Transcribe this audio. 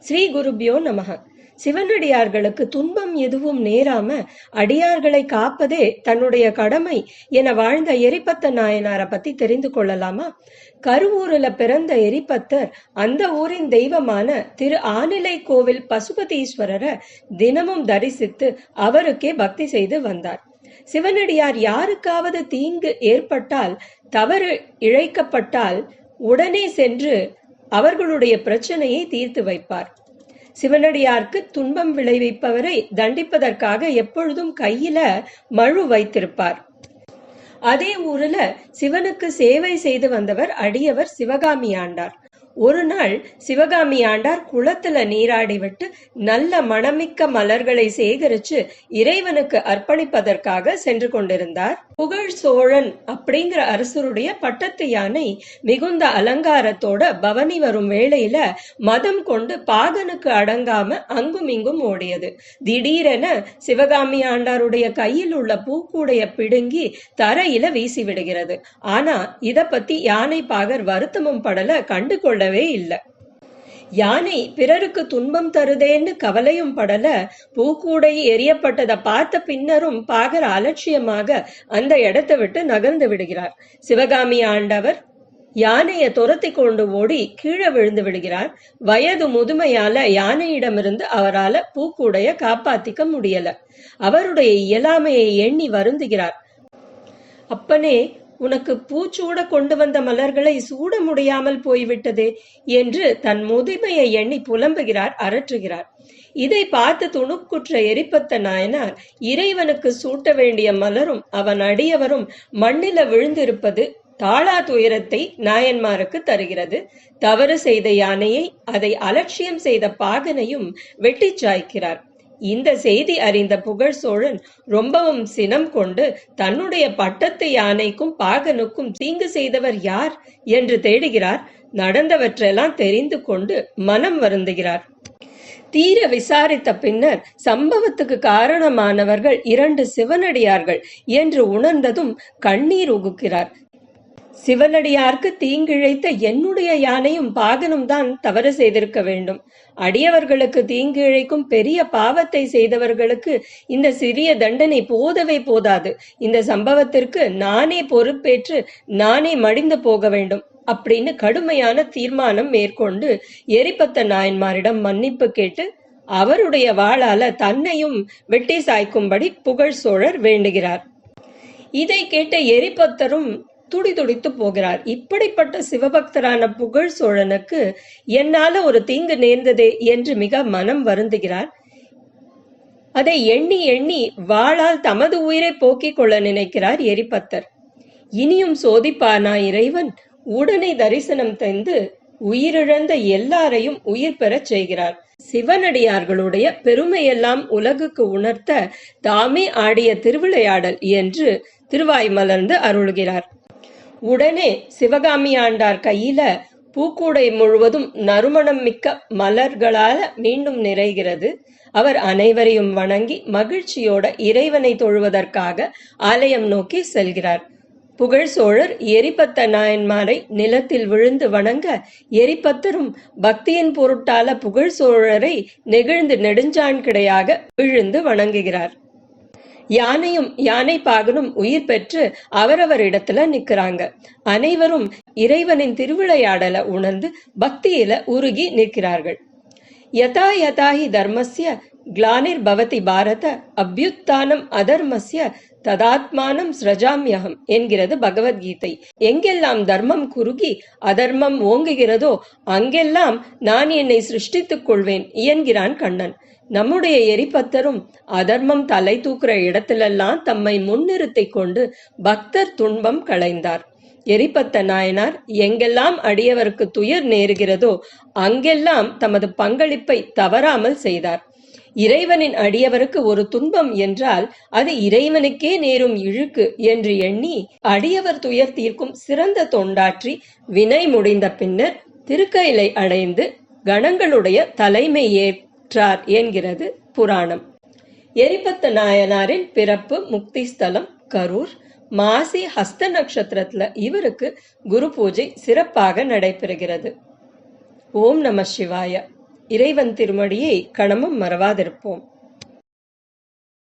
ஸ்ரீ குருபியோ நமக. சிவனடியார்களுக்கு துன்பம் எதுவும் நேராம அடியார்களை காப்பதே தன்னுடைய கடமை என வாழ்ந்த எரிபத்த நாயனாரை பத்தி தெரிந்து கொள்ளலாமா? கருவூரில் பிறந்த எரிபத்தர் அந்த ஊரின் தெய்வமான திரு ஆனிலை கோவில் பசுபதீஸ்வரரை தினமும் தரிசித்து அவருக்கே பக்தி செய்து வந்தார். சிவனடியார் யாருக்காவது தீங்கு ஏற்பட்டால், தவறு இழைக்கப்பட்டால் உடனே சென்று அவர்களுடைய பிரச்சனையை தீர்த்து வைப்பார். சிவனடியாருக்கு துன்பம் விளைவிப்பவரை தண்டிப்பதற்காக எப்பொழுதும் கையில மழு வைத்திருப்பார். அதே ஊர்ல சிவனுக்கு சேவை செய்து வந்தவர் அடியவர் சிவகாமி ஆண்டார். ஒரு நாள் சிவகாமி ஆண்டார் குளத்துல நீராடி விட்டு நல்ல மணமிக்க மலர்களை சேகரிச்சு இறைவனுக்கு அர்ப்பணிப்பதற்காக சென்று கொண்டிருந்தார். புகழ் சோழன் அப்படிங்கிற அரசருடைய பட்டத்து யானை மிகுந்த அலங்காரத்தோட பவனி வரும் வேளையில மதம் கொண்டு பாகனுக்கு அடங்காம அங்கும் இங்கும் ஓடியது. திடீரென சிவகாமி ஆண்டாருடைய கையில் உள்ள பூக்கூடைய பிடுங்கி தரையில வீசி விடுகிறது. ஆனா இத பத்தி யானை பாகர் வருத்தமும் படல, கண்டு கொள்ளவே இல்லை. யானை பிறருக்கு துன்பம் தருதேன்னு கவலையும் படல. பூக்கூடை எரியப்பட்டதை பார்த்த பின்னரும் பாகர் அலட்சியமாக அந்த இடத்தை விட்டு நகர்ந்து விடுகிறார். சிவகாமி ஆண்டவர் யானையை துரத்தி கொண்டு ஓடி கீழே விழுந்து விடுகிறார். வயது முதுமையால யானையிடமிருந்து அவரால் பூக்கூடைய காப்பாத்திக்க முடியல. அவருடைய இயலாமையை எண்ணி வருந்துகிறார். அப்பனே, உனக்கு பூச்சூட கொண்டு வந்த மலர்களை சூட முடியாமல் போய்விட்டதே என்று தன் முதுமையை எண்ணி புலம்புகிறார், அரற்றுகிறார். இதை பார்த்து துணுக்குற்ற எரிபத்த நாயனார் இறைவனுக்கு சூட்ட வேண்டிய மலரும் அவன் அடியவரும் மண்ணில விழுந்திருப்பது தாளா துயரத்தை நாயன்மாருக்கு தருகிறது. தவறு செய்த யானையை, அதை அலட்சியம் செய்த பாகனையும் வெட்டி சாய்க்கிறார். இந்த செய்தி அறிந்த புகழ் சோழன் ரொம்பவும் சினம் கொண்டு தன்னுடைய பட்டத்து யானைக்கும் பாகனுக்கும் தீங்கு செய்தவர் யார் என்று தேடுகிறார். நடந்தவற்றெல்லாம் தெரிந்து கொண்டு மனம் வருந்துகிறார். தீர விசாரித்த பின்னர் சம்பவத்துக்கு காரணமானவர்கள் 2 சிவனடியார்கள் என்று உணர்ந்ததும் கண்ணீர் உகுக்கிறார். சிவனடியாருக்கு தீங்கிழைத்த என்னுடைய யானையும் பாகனும் தான் தவறு செய்திருக்க வேண்டும். அடியவர்களுக்கு தீங்கு இழைக்கும் பெரிய பாவத்தை செய்தவர்களுக்கு இந்த சிறிய தண்டனை போதவே போதாது. இந்த சம்பவத்திற்கு நானே பொறுப்பேற்று நானே மடிந்து போக வேண்டும் அப்படின்னு கடுமையான தீர்மானம் மேற்கொண்டு எரிபத்த நாயன்மாரிடம் மன்னிப்பு கேட்டு அவருடைய வாளால தன்னையும் வெட்டி சாய்க்கும்படி புகழ் சோழர் வேண்டுகிறார். இதை கேட்ட எரிபத்தரும் துடிதுடித்து போகிறார். இப்படிப்பட்ட சிவபக்தரான புகழ் சோழனுக்கு என்னால ஒரு தீங்கு நேர்ந்ததே என்று மிக மனம் வருந்துகிறார். அதை எண்ணி எண்ணி வாளால் தமது உயிரை போக்கிக் கொள்ள நினைக்கிறார் எரிபத்தர். இனியும் சோதிப்பானா இறைவன்? உடனே தரிசனம் தந்து உயிரிழந்த எல்லாரையும் உயிர் பெறச் செய்கிறார். சிவனடியார்களுடைய பெருமையெல்லாம் உலகுக்கு உணர்த்த தாமே ஆடிய திருவிளையாடல் என்று திருவாய் மலர்ந்து அருள்கிறார். உடனே சிவகாமி ஆண்டார் கையில பூக்கூடை முழுவதும் நறுமணம் மிக்க மலர்களால மீண்டும் நிறைகிறது. அவர் அனைவரையும் வணங்கி மகிழ்ச்சியோட இறைவனை தொழுவதற்காக ஆலயம் நோக்கி செல்கிறார். புகழ் சோழர் எரிபத்த நாயன்மாரை நிலத்தில் விழுந்து வணங்க, எரிபத்தரும் பக்தியின் பொருட்டால புகழ் சோழரை நெகிழ்ந்து நெடுஞ்சான் கிடையாக விழுந்து வணங்குகிறார். யானையும் யானை பாகனும் உயிர் பெற்று அவரவர் இடத்துல நிக்கிறாங்க. அனைவரும் இறைவனின் திருவிளையாடல உணர்ந்து பக்தியில உருகி நிற்கிறார்கள். யதா யதாஹி தர்மஸ்ய கிளானிர் பவதி பாரத அபியுத்தானம் அதர்மஸ்ய ததாத்மானம் ஸ்ரஜாமியகம் என்கிறது பகவத்கீதை. எங்கெல்லாம் தர்மம் குறுகி அதர்மம் ஓங்குகிறதோ அங்கெல்லாம் நான் என்னை சிருஷ்டித்துக் கொள்வேன் என்கிறான் கண்ணன். நம்முடைய எரிபத்தரும் அதர்மம் தலை தூக்குற இடத்திலெல்லாம் தம்மை முன்னிறுத்திக் கொண்டு பக்தர் துன்பம் களைந்தார். எரிபத்த நாயனார் எங்கெல்லாம் அடியவருக்கு துயர் நேருகிறதோ அங்கெல்லாம் தமது பங்களிப்பை தவறாமல் செய்தார். இறைவனின் அடியவருக்கு ஒரு துன்பம் என்றால் அது இறைவனுக்கே நேரும் இழுக்கு என்று எண்ணி அடியவர் துயர் தீர்க்கும் சிறந்த தொண்டாற்றி வினை முடிந்த பின்னர் திருக்கையிலை அடைந்து கணங்களுடைய தலைமை ஏற்றார் என்கிறது புராணம். எரிபத்த நாயனாரின் பிறப்பு முக்தி ஸ்தலம் கரூர். மாசி ஹஸ்த நட்சத்திரத்துல இவருக்கு குரு பூஜை சிறப்பாக நடைபெறுகிறது. ஓம் நம சிவாய. இறைவன் திருமடியை கணமும் மறவாதிருப்போம்.